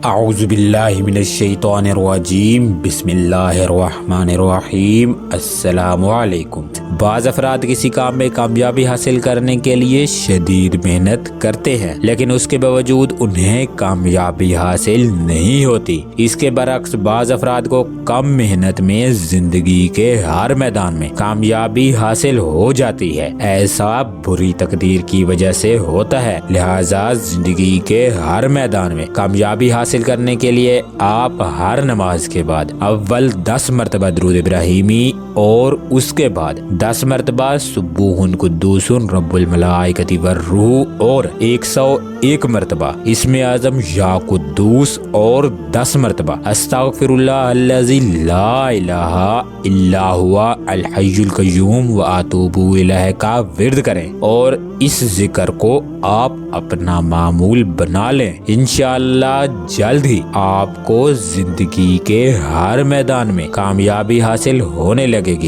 اعوذ باللہ من الشیطان الرجیم بسم اللہ الرحمن الرحیم۔ السلام علیکم۔ بعض افراد کسی کام میں کامیابی حاصل کرنے کے لیے شدید محنت کرتے ہیں، لیکن اس کے باوجود انہیں کامیابی حاصل نہیں ہوتی۔ اس کے برعکس بعض افراد کو کم محنت میں زندگی کے ہر میدان میں کامیابی حاصل ہو جاتی ہے۔ ایسا بری تقدیر کی وجہ سے ہوتا ہے، لہذا زندگی کے ہر میدان میں کامیابی حاصل کرنے کے لیے آپ ہر نماز کے بعد اول 10 مرتبہ درود ابراہیمی اور اس کے بعد 10 مرتبہ سبوح قدوس رب الملائکۃ والروح اور 101 مرتبہ اسم اعظم یا قدوس اور 10 مرتبہ استغفر اللہ الذی لا الہ الا هو الحی القیوم واتوب الیہ کا ورد کریں اور اس ذکر کو آپ اپنا معمول بنا لیں۔ انشاءاللہ جلد ہی آپ کو زندگی کے ہر میدان میں کامیابی حاصل ہونے لگے گی۔